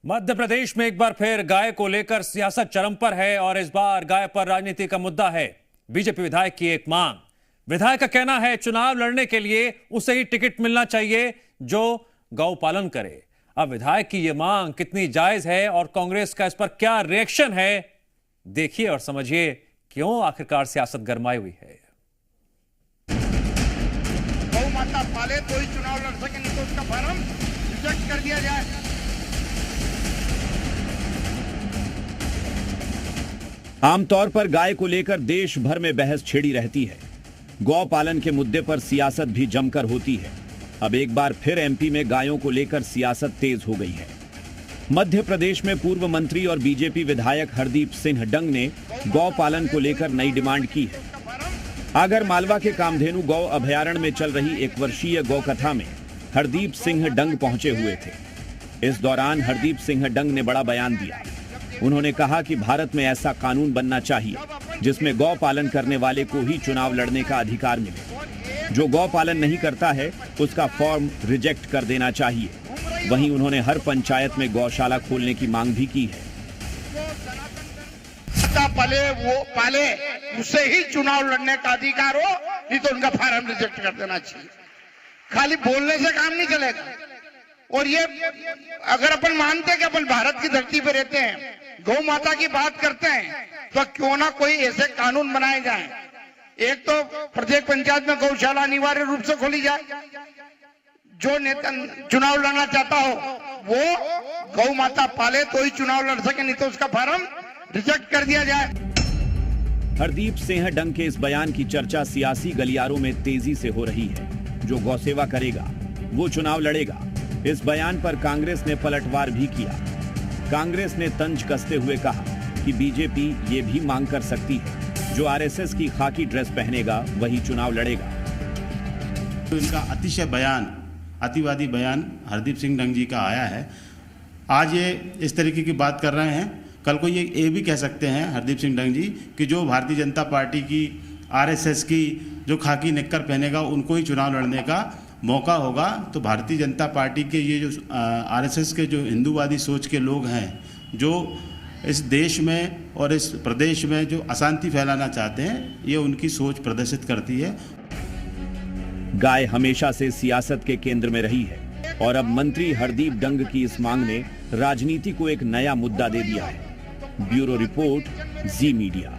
मध्य प्रदेश में एक बार फिर गाय को लेकर सियासत चरम पर है और इस बार गाय पर राजनीति का मुद्दा है। बीजेपी विधायक की एक मांग। विधायक का कहना है चुनाव लड़ने के लिए उसे ही टिकट मिलना चाहिए जो गौ पालन करे। अब विधायक की यह मांग कितनी जायज है और कांग्रेस का इस पर क्या रिएक्शन है, देखिए और समझिए क्यों आखिरकार सियासत गरमाई हुई है। गौ माता पाले तो ही चुनाव लड़ सके, नहीं तो उसका फार्म रिजेक्ट कर दिया जाए। आमतौर पर गाय को लेकर देश भर में बहस छिड़ी रहती है। गौ पालन के मुद्दे पर सियासत भी जमकर होती है। अब एक बार फिर एमपी में गायों को लेकर सियासत तेज हो गई है। मध्य प्रदेश में पूर्व मंत्री और बीजेपी विधायक हरदीप सिंह डंग ने गौ पालन को लेकर नई डिमांड की है। आगर मालवा के कामधेनु गौ अभयारण्य में चल रही 1 वर्षीय गौ कथा में हरदीप सिंह डंग पहुंचे हुए थे। इस दौरान हरदीप सिंह डंग ने बड़ा बयान दिया। उन्होंने कहा कि भारत में ऐसा कानून बनना चाहिए जिसमें गौ पालन करने वाले को ही चुनाव लड़ने का अधिकार मिले। जो गौ पालन नहीं करता है उसका फॉर्म रिजेक्ट कर देना चाहिए। वहीं उन्होंने हर पंचायत में गौशाला खोलने की मांग भी की है। पले वो पाले उसे ही चुनाव लड़ने का अधिकार हो, नहीं तो उनका फार्म रिजेक्ट कर देना चाहिए। खाली बोलने से काम नहीं चलेगा। और ये अगर अपन मानते कि अपन भारत की धरती पर रहते हैं, गौ माता की बात करते हैं, तो क्यों ना कोई ऐसे कानून बनाए जाएं। एक तो प्रत्येक पंचायत में गौशाला अनिवार्य रूप से खोली जाए। जो नेता चुनाव लड़ना चाहता हो वो गौ माता पाले तो ही चुनाव लड़ सके, नहीं तो उसका फार्म रिजेक्ट कर दिया जाए। हरदीप सिंह डंग के इस बयान की चर्चा सियासी गलियारों में तेजी से हो रही है। जो गौ सेवा करेगा वो चुनाव लड़ेगा। इस बयान पर कांग्रेस ने पलटवार भी किया। कांग्रेस ने तंज कसते हुए कहा कि बीजेपी ये भी मांग कर सकती है जो आरएसएस की खाकी ड्रेस पहनेगा वही चुनाव लड़ेगा। तो इनका अतिशय बयान, अतिवादी बयान हरदीप सिंह डंग जी का आया है। आज ये इस तरीके की बात कर रहे हैं, कल को ये भी कह सकते हैं हरदीप सिंह डंग जी कि जो भारतीय जनता पार्टी की, आरएसएस की जो खाकी निक्कर पहनेगा उनको ही चुनाव लड़ने का मौका होगा। तो भारतीय जनता पार्टी के ये जो आरएसएस के जो हिंदूवादी सोच के लोग हैं, जो इस देश में और इस प्रदेश में जो अशांति फैलाना चाहते हैं, ये उनकी सोच प्रदर्शित करती है। गाय हमेशा से सियासत के केंद्र में रही है और अब मंत्री हरदीप डंग की इस मांग ने राजनीति को एक नया मुद्दा दे दिया है। ब्यूरो रिपोर्ट, जी मीडिया।